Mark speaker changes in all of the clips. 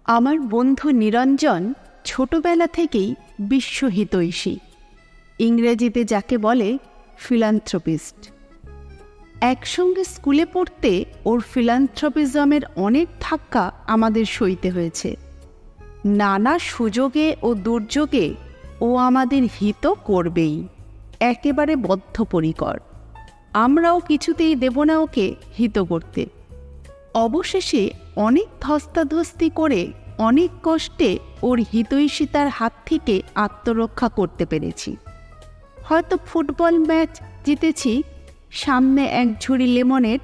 Speaker 1: আমার বন্ধু নিরঞ্জন ছোটবেলা থেকেই বিশ্বহিতৈষী, ইংরেজিতে যাকে বলে ফিলান্থ্রপিস্ট। একসঙ্গে স্কুলে পড়তে ওর ফিলান্থ্রপিজমের অনেক ধাক্কা আমাদের সইতে হয়েছে। নানা সুযোগে ও দুর্যোগে ও আমাদের হিত করবেই, একেবারে বদ্ধপরিকর। আমরাও কিছুতেই দেব না ওকে হিত করতে। অবশেষে অনেক ধস্তাধস্তি করে অনেক কষ্টে ওর হিতৈষিতার হাত থেকে আত্মরক্ষা করতে পেরেছি। হয়তো ফুটবল ম্যাচ জিতেছি, সামনে এক ঝুড়ি লেমনেড,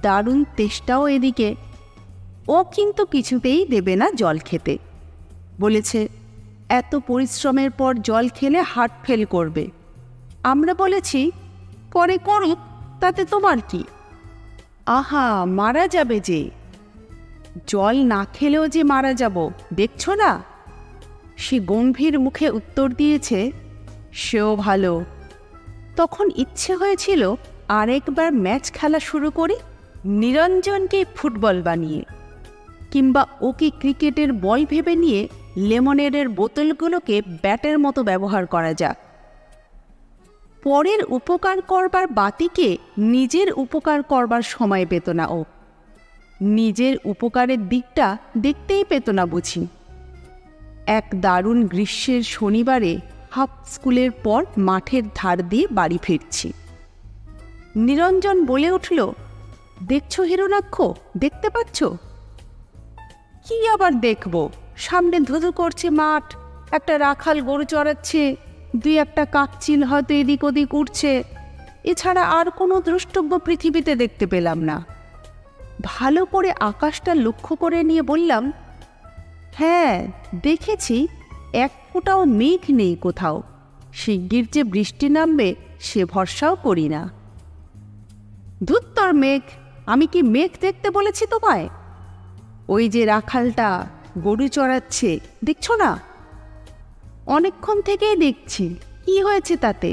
Speaker 1: দারুণ তেষ্টাও এদিকে। ও কিন্তু কিছুতেই দেবে না জল খেতে, বলেছে এত পরিশ্রমের পর জল খেলে হার্ট ফেল করবে। আমরা বলেছি পরে করুক, তাতে তোমার কি? আহা, মারা যাবে যে, জল না খেলেও যে মারা যাব, দেখছো না? সে গম্ভীর মুখে উত্তর দিয়েছে, সেও ভালো। তখন ইচ্ছে হয়েছিল আরেকবার ম্যাচ খেলা শুরু করি, নিরঞ্জনকে ফুটবল বানিয়ে, কিংবা ওকে ক্রিকেটের বল ভেবে নিয়ে লেমনেডের বোতলগুলোকে ব্যাটের মতো ব্যবহার করা যাক। পরের উপকার করবার বাতিকে নিজের উপকার করবার সময় পেত না ও, নিজের উপকারের দিকটা দেখতেই পেত না বুঝি। এক দারুণ গ্রীষ্মের শনিবারে হাফ স্কুলের পর মাঠের ধার দিয়ে বাড়ি ফিরছি। নিরঞ্জন বলে উঠল, দেখছো হিরণাক্ষ, দেখতে পাচ্ছ? কি আবার দেখব, সামনে ধুধু করছে মাঠ, একটা রাখাল গরু চড়াচ্ছে, দুই একটা কাকচিল হয়তো এদিক ওদিক উঠছে, এছাড়া আর কোনো দ্রষ্টব্য পৃথিবীতে দেখতে পেলাম না। ভালো করে আকাশটা লক্ষ্য করে নিয়ে বললাম, হ্যাঁ দেখেছি, এক ফোঁটাও মেঘ নেই কোথাও। শিগগির যে বৃষ্টি নামবে সে ভরসাও করি না। ধুত্তর মেঘ, আমি কি মেঘ দেখতে বলেছি তোমায়? ওই যে রাখালটা গরু চড়াচ্ছে, দেখছো না? অনেকক্ষণ থেকেই দেখছি, কি হয়েছে তাতে?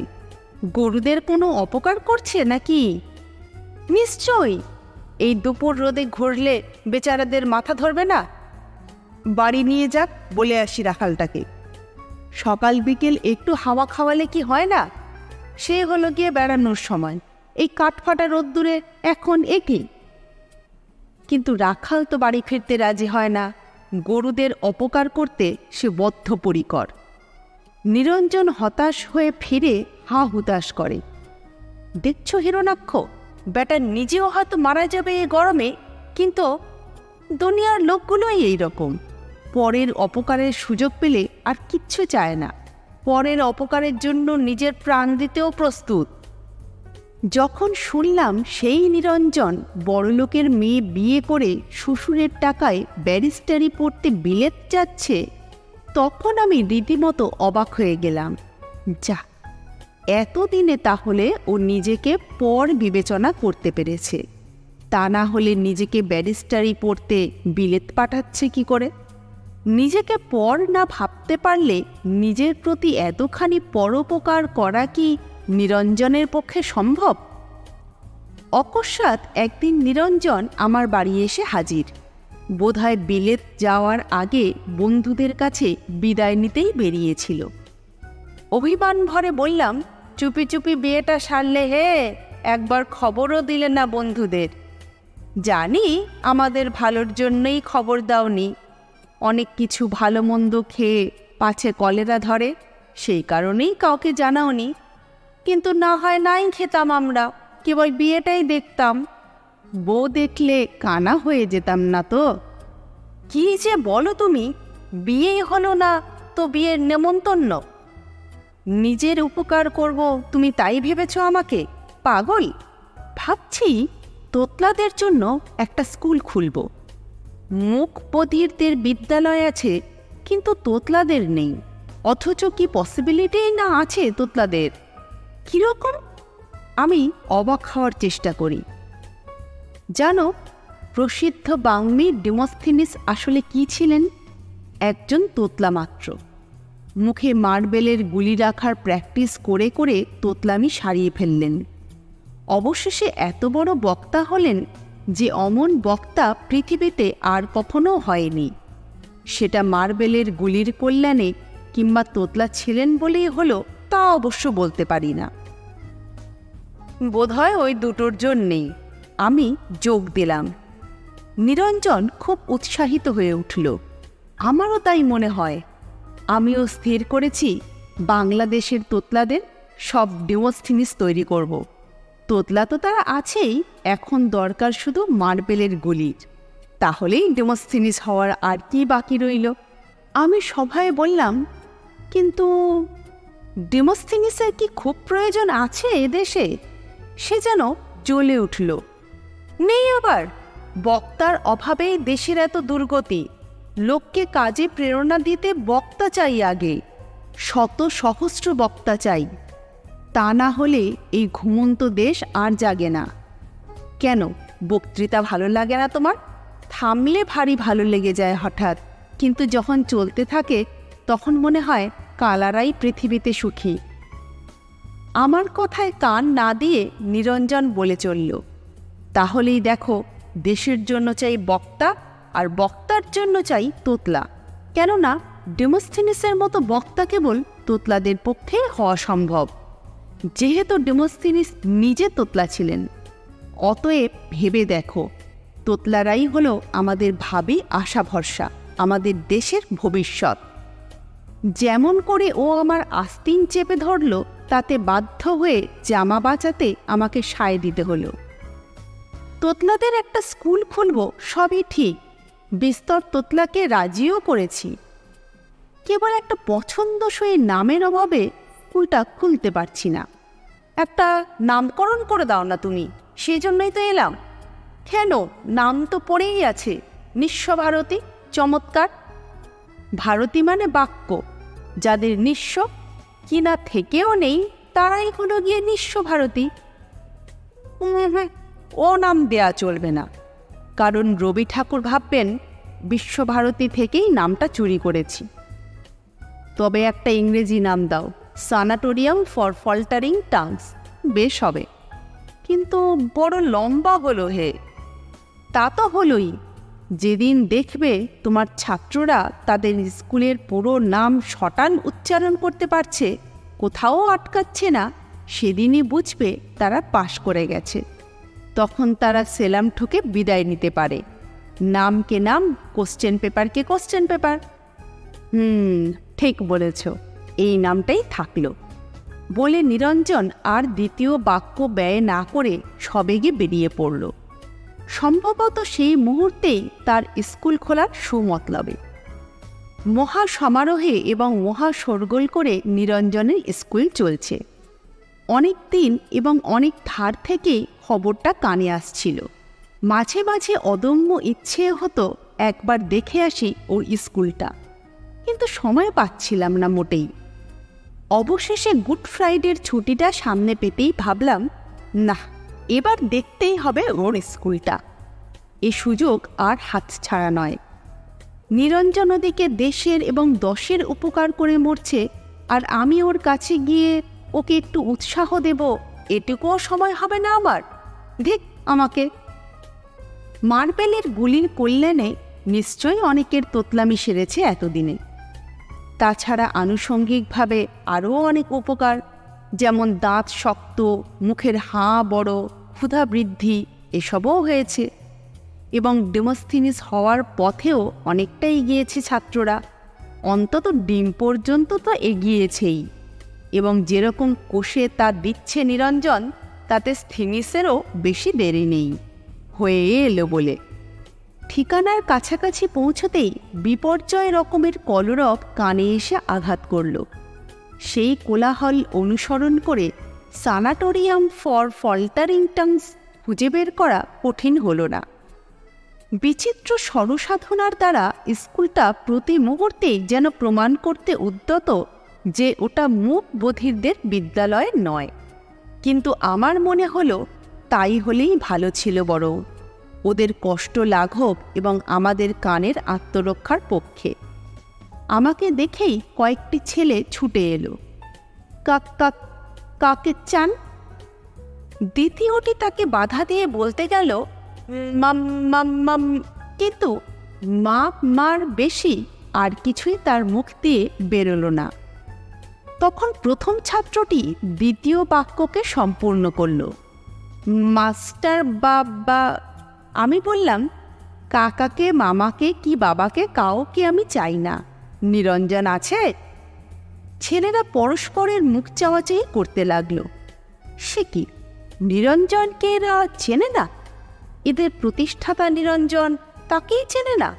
Speaker 1: গরুদের কোনো অপকার করছে নাকি? নিশ্চয়ই, এই দুপুর রোদে ঘুরলে বেচারাদের মাথা ধরবে না। বাড়ি নিয়ে যাক, বলে আসি রাখালটাকে। সকাল বিকেল একটু হাওয়া খাওয়ালে কি হয় না? সে হলো গিয়ে বেড়ানোর সময়, এই কাঠফাটা রোদ্দুরে এখন একই। কিন্তু রাখাল তো বাড়ি ফিরতে রাজি হয় না, গরুদের অপকার করতে সে বদ্ধপরিকর। নিরঞ্জন হতাশ হয়ে ফিরে হা হুতাশ করে, দেখছো হিরণাক্ষ, বেটা নিজেও হয়তো মারা যাবে এ গরমে, কিন্তু দুনিয়ার লোকগুলোই এইরকম, পরের অপকারের সুযোগ পেলে আর কিচ্ছু চায় না, পরের অপকারের জন্য নিজের প্রাণ দিতেও প্রস্তুত। যখন শুনলাম সেই নিরঞ্জন বড়লোকের মেয়ে বিয়ে করে শ্বশুরের টাকায় ব্যারিস্টারি পড়তে বিলেত যাচ্ছে, তখন আমি রীতিমতো অবাক হয়ে গেলাম। যা, এতদিনে তাহলে ও নিজেকে পর বিবেচনা করতে পেরেছে, তা না হলে নিজেকে ব্যারিস্টারি পড়তে বিলেত পাঠাচ্ছে কি করে? নিজেকে পর না ভাবতে পারলে নিজের প্রতি এতখানি পরোপকার করা কি নিরঞ্জনের পক্ষে সম্ভব? অকস্মাৎ একদিন নিরঞ্জন আমার বাড়ি এসে হাজির। বোধহয় বিলেত যাওয়ার আগে বন্ধুদের কাছে বিদায় নিতেই বেরিয়েছিল। অভিমান ভরে বললাম, চুপি চুপি বিয়েটা সারলে হে, একবার খবরও দিলে না বন্ধুদের। জানি আমাদের ভালোর জন্যই খবর দাওনি, অনেক কিছু ভালো মন্দ খেয়ে পাছে কলেরা ধরে, সেই কারণেই কাউকে জানাওনি। কিন্তু না হয় নাই খেতাম, আমরা কেবল বিয়েটাই দেখতাম। বউ দেখলে কানা হয়ে যেতাম না তো? কি যে বলো তুমি, বিয়েই হলো না তো বিয়ের নেমন্তন্ন? নিজের উপকার করব তুমি তাই ভেবেছ আমাকে? পাগল! ভাবছি তোতলাদের জন্য একটা স্কুল খুলব। মুখ বধিরদের বিদ্যালয় আছে, কিন্তু তোতলাদের নেই, অথচ কি পসিবিলিটিই না আছে তোতলাদের। কীরকম? আমি অবাক হওয়ার চেষ্টা করি। জানো, প্রসিদ্ধ বাগ্মী ডেমোস্থেনিস আসলে কি ছিলেন? একজন তোতলা মাত্র। মুখে মার্বেলের গুলি রাখার প্র্যাকটিস করে করে তোতলামি সারিয়ে ফেললেন। অবশেষে এত বড় বক্তা হলেন যে অমন বক্তা পৃথিবীতে আর কখনো হয়নি। সেটা মার্বেলের গুলির কল্যাণে কিংবা তোতলা ছিলেন বলেই হলো তা অবশ্য বলতে পারি না। বোধহয় ওই দুটোর জন্যেই আমি যোগ দিলাম। নিরঞ্জন খুব উৎসাহিত হয়ে উঠল। আমারও তাই মনে হয়। আমিও স্থির করেছি বাংলাদেশের তোতলাদের সব ডেমোস্থিনিস তৈরি করব। তোতলা তো তারা আছেই, এখন দরকার শুধু মার্বেলের গুলির। তাহলেই ডেমোস্থিনিস হওয়ার আর কি বাকি রইল। আমি সভায় বললাম, কিন্তু ডেমোস্থিনিসের কি খুব প্রয়োজন আছে এদেশে? সে যেন জ্বলে উঠল। নেই আবার, বক্তার অভাবেই দেশের এত দুর্গতি। লোককে কাজে প্রেরণা দিতে বক্তা চাই, আগে শত সহস্র বক্তা চাই। তা না হলে এই ঘুমন্ত দেশ আর জাগে না। কেন, বক্তৃতা ভালো লাগে না তোমার? থামলে ভারী ভালো লেগে যায় হঠাৎ, কিন্তু যখন চলতে থাকে তখন মনে হয় কালারাই পৃথিবীতে সুখী। আমার কথায় কান না দিয়ে নিরঞ্জন বলে চলল, তাহলেই দেখো, দেশের জন্য চাই বক্তা, আর বক্তার জন্য চাই তোতলা। কেননা ডেমোস্থিনিসের মতো বক্তা কেবল তোতলাদের পক্ষে হওয়া সম্ভব, যেহেতু ডেমোস্থিনিস নিজে তোতলা ছিলেন। অতএব ভেবে দেখো, তোতলারাই হলো আমাদের ভাবি আশা ভরসা, আমাদের দেশের ভবিষ্যৎ। যেমন করে ও আমার আস্তিন চেপে ধরল, তাতে বাধ্য হয়ে জামা বাঁচাতে আমাকে সায় দিতে হলো। তোতলাদের একটা স্কুল খুলব, সবই ঠিক, বিস্তর তোতলাকে রাজিও করেছি। কেবল একটা পছন্দসই নামের অভাবে স্কুলটা খুলতে পারছি না। একটা নামকরণ করে দাও না তুমি, সেই জন্যই তো এলাম। কেন, নাম তো পড়েই আছে, নিঃস্বভারতী। চমৎকার। ভারতী মানে বাক্য, যাদের নিঃস্ব কিনা থেকেও নেই তারাই হলো গিয়ে নিঃস্বভারতী। ও নাম দেয়া চলবে না, কারণ রবি ঠাকুর ভাববেন বিশ্বভারতী থেকেই নামটা চুরি করেছি। তবে একটা ইংরেজি নাম দাও, সানাটোরিয়াম ফর ফল্টারিং টাংস, বেশ হবে। কিন্তু বড় লম্বা হলো হে। তা তো হলোই, যেদিন দেখবে তোমার ছাত্ররা তাদের স্কুলের পুরো নাম শটান উচ্চারণ করতে পারছে, কোথাও আটকাচ্ছে না, সেদিনই বুঝবে তারা পাশ করে গেছে। তখন তারা সেলাম ঠুকে বিদায় নিতে পারে। নামকে নাম, কোশ্চেন পেপারকে কোশ্চেন পেপার। ঠিক বলেছ, এই নামটাই থাকলো বলে নিরঞ্জন আর দ্বিতীয় বাক্য ব্যয় না করে সবেগে বেরিয়ে পড়ল। সম্ভবত সেই মুহূর্তেই তার স্কুল খোলার সুমতলবে। মহা সমারোহে এবং মহা শোরগোল করে নিরঞ্জনের স্কুল চলছে। অনেক দিন এবং অনেক ধার থেকে খবরটা কানে আসছিল। মাঝে মাঝে অদম্য ইচ্ছে হতো একবার দেখে আসি ওর স্কুলটা, কিন্তু সময় পাচ্ছিলাম না মোটেই। অবশেষে গুড ফ্রাইডের ছুটিটা সামনে পেতেই ভাবলাম, না, এবার দেখতেই হবে ওর স্কুলটা। এ সুযোগ আর হাতছাড়া নয়। নিরঞ্জন ওদিকে দেশের এবং দশের উপকার করে মরছে, আর আমি ওর কাছে গিয়ে ওকে একটু উৎসাহ দেব, এটুকুও সময় হবে না আমার। দেখ আমাকে। মার্বেলের গুলির কল্যাণে নিশ্চয়ই অনেকের তোতলামি সেরেছে এতদিনে। তাছাড়া আনুষঙ্গিকভাবে আরও অনেক উপকার, যেমন দাঁত শক্ত, মুখের হাঁ বড়, ক্ষুধা বৃদ্ধি, এসবও হয়েছে। এবং ডেমোস্থিনিস হওয়ার পথেও অনেকটা এগিয়েছে ছাত্ররা, অন্তত ডিম পর্যন্ত তো এগিয়েছেই। এবং যেরকম কোষে তা দিচ্ছে নিরঞ্জন, তাতে স্থিনিসেরও বেশি দেরি নেই, হয়ে এলো বলে। ঠিকানার কাছাকাছি পৌঁছতেই বিপর্যয় রকমের কলরব কানে এসে আঘাত করল। সেই কোলাহল অনুসরণ করে সানাটোরিয়াম ফর ফল্টারিং টাংস খুঁজে বের করা কঠিন হল না। বিচিত্র স্বরসাধনার দ্বারা স্কুলটা প্রতি মুহূর্তেই যেন প্রমাণ করতে উদ্যত যে ওটা মুখ বধিরদের বিদ্যালয় নয়। কিন্তু আমার মনে হলো তাই হলেই ভালো ছিল, বরং ওদের কষ্ট লাঘব এবং আমাদের কানের আত্মরক্ষার পক্ষে। আমাকে দেখেই কয়েকটি ছেলে ছুটে এলো। কাকে চান? দ্বিতীয়টি তাকে বাধা দিয়ে বলতে গেল, মাম মাম মাম, কিন্তু মা মার বেশি আর কিছুই তার মুখ দিয়ে বেরোলো না। তখন প্রথম ছাত্রটি দ্বিতীয় বাক্যকে সম্পূর্ণ করল, মাস্টার বাবা। আমি বললাম, কাকাকে, মামাকে কি বাবাকে কাউকে আমি চাই না। নিরঞ্জন আছে? ছেলেরা পরস্পরের মুখ চাওয়াচাই করতে লাগলো। সে কি, নিরঞ্জনকে এরা চেনে না? এদের প্রতিষ্ঠাতা নিরঞ্জন, তাকেই চেনে না?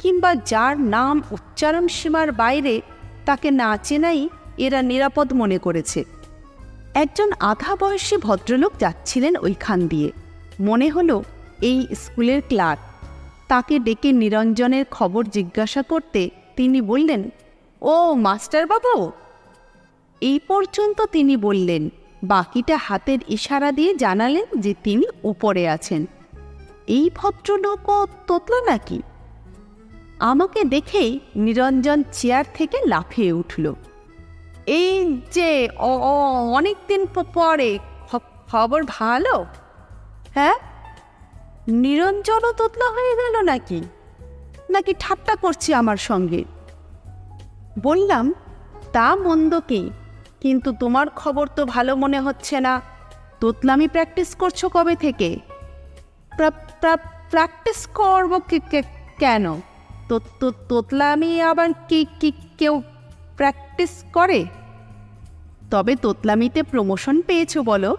Speaker 1: কিংবা যার নাম উচ্চারণ সীমার বাইরে, তাকে না চেনাই এরা নিরাপদ মনে করেছে। একজন আধা বয়সী ভদ্রলোক যাচ্ছিলেন ওইখান দিয়ে, মনে হলো এই স্কুলের ক্লার্ক। তাকে ডেকে নিরঞ্জনের খবর জিজ্ঞাসা করতে তিনি বললেন, ও মাস্টারবাবু। এই পর্যন্ত তিনি বললেন, বাকিটা হাতের ইশারা দিয়ে জানালেন যে তিনি উপরে আছেন। এই ভদ্রলোকও তোতলা নাকি? আমাকে দেখেই নিরঞ্জন চেয়ার থেকে লাফিয়ে উঠল। এই যে অনেকদিন পরে, খবর ভালো? হ্যাঁ। নিরঞ্জনও তোতলা হয়ে গেল নাকি? নাকি ঠাট্টা করছি আমার সঙ্গে? বললাম, তা মন্দ কি, কিন্তু তোমার খবর তো ভালো মনে হচ্ছে না। তোতলামি প্র্যাকটিস করছো কবে থেকে? প্র্যাকটিস করব কেন? তোতলামি আবার কি কেউ প্র্যাকটিস করে? তবে তোতলামিতে প্রমোশন পেয়েছো বলো?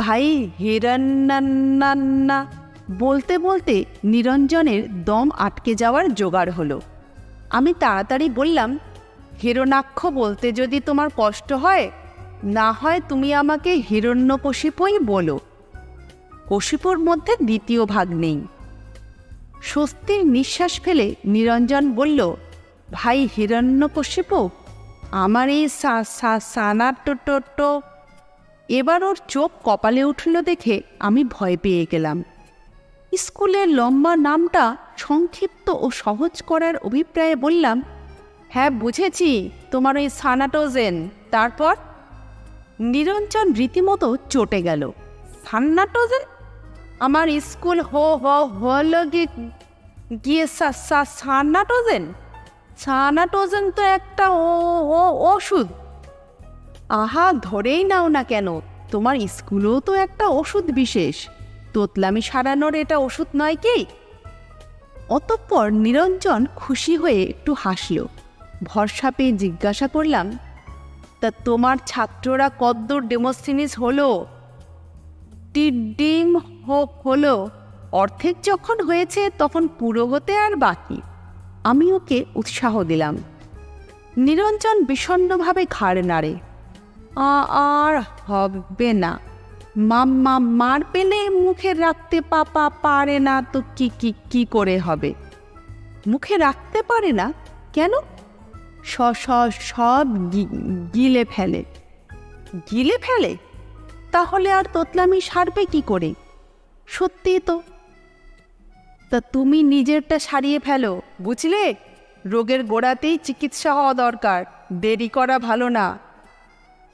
Speaker 1: ভাই হিরণ্যান্না। বলতে বলতে নিরঞ্জনের দম আটকে যাওয়ার জোগাড় হলো। আমি তাড়াতাড়ি বললাম, হিরণ্যাক্ষ বলতে যদি তোমার কষ্ট হয়, না হয় তুমি আমাকে হিরণ্যকশিপুই বলো। কশিপুর মধ্যে দ্বিতীয় ভাগ নেই। স্বস্তির নিঃশ্বাস ফেলে নিরঞ্জন বলল, ভাই হিরণ্যকশিপু, আমার এই সানাটো। এবার ওর চোখ কপালে উঠল দেখে আমি ভয় পেয়ে গেলাম। স্কুলের লম্বা নামটা সংক্ষিপ্ত ও সহজ করার অভিপ্রায়ে বললাম, হ্যাঁ বুঝেছি, তোমার ওই সানাটোজেন। তারপর? নিরঞ্জন রীতিমতো চটে গেল। সানাটোজেন? আমার স্কুল হলো গিয়ে সানাটোজেন? সানাটোজেন তো একটা ওষুধ। আহা, ধরেই নাও না কেন, তোমার স্কুলেও তো একটা ওষুধ বিশেষ। তোতলামি সারানোর এটা ওষুধ নয় কি? অতঃপর নিরঞ্জন খুশি হয়ে একটু হাসল। ভরসা পেয়ে জিজ্ঞাসা করলাম, তা তোমার ছাত্ররা কদ্দূর ডেমোস্থিনিস হলো? ডিম হলো। অর্ধেক যখন হয়েছে তখন পুরো হতে আর বাকি। আমি ওকে উৎসাহ দিলাম। নিরঞ্জন বিষণ্ণভাবে ঘাড় নাড়ে। আর হবে না। মার পেলে মুখে রাখতে পারে না তো কি করে হবে? মুখে রাখতে পারে না কেন? সব গিলে ফেলে। গিলে ফেলে? তাহলে আর তোতলামি সারবে কি করে? সত্যি তো। তা তুমি নিজেরটা সারিয়ে ফেলো, বুঝলে? রোগের গোড়াতেই চিকিৎসা হওয়া দরকার, দেরি করা ভালো না।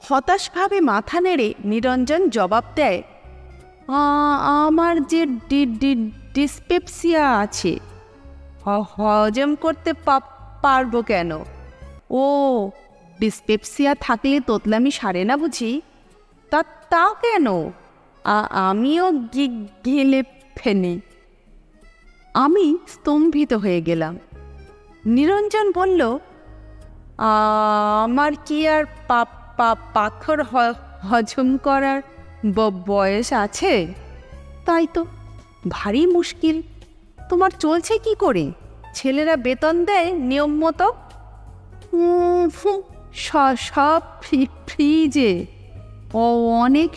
Speaker 1: হতাশভাবে মাথা নেড়ে নিরঞ্জন জবাব দেয়, আমার যে ডিসপেপসিয়া আছে, হজম করতে পারবো কেন? ও, ডিসপেপসিয়া থাকলে তোতলামি সারে না বুঝি? তা কেন? আমিও গিলে ফেলি। আমি স্তম্ভিত হয়ে গেলাম। নিরঞ্জন বলল, আমার কি আর পাথর হজম করার বয়স আছে? তাই তো, ভারী মুশকিল। তোমার চলছে কি করে? ছেলেরা বেতন দেয় নিয়ম মতো? সব ফ্রিজে অনেক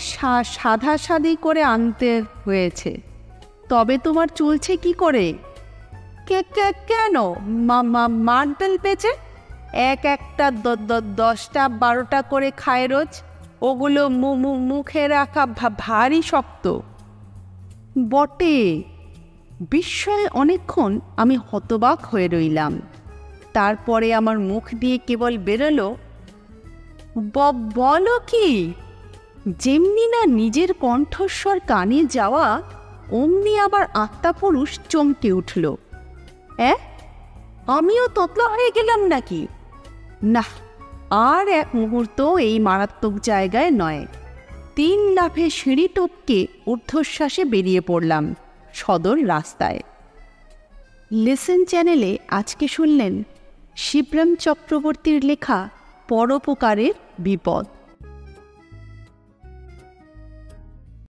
Speaker 1: সাধাসাধি করে আনতে হয়েছে। তবে তোমার চলছে কি করে? কেন? মার্বেল বেচে একটা 10টা 12টা করে খায় রোজ। ওগুলো মুখে রাখা ভারী শক্ত। বটে। বিস্ময়ে অনেকক্ষণ আমি হতবাক হয়ে রইলাম। তারপরে আমার মুখ দিয়ে কেবল বেরোলো, বলো কি? যেমনি না নিজের কণ্ঠস্বর কানে যাওয়া, অমনি আবার আত্মাপুরুষ চমকে উঠল। আমিও ততলা হয়ে গেলাম নাকি? না, আর এক মুহূর্ত এই মারাত্মক জায়গায় নয়। 3 লাফে সিঁড়ি টপকে ঊর্ধ্বশ্বাসে বেরিয়ে পড়লাম সদর রাস্তায়। লেসন চ্যানেলে আজকে শুনলেন শিবরাম চক্রবর্তীর লেখা পরোপকারের বিপদ।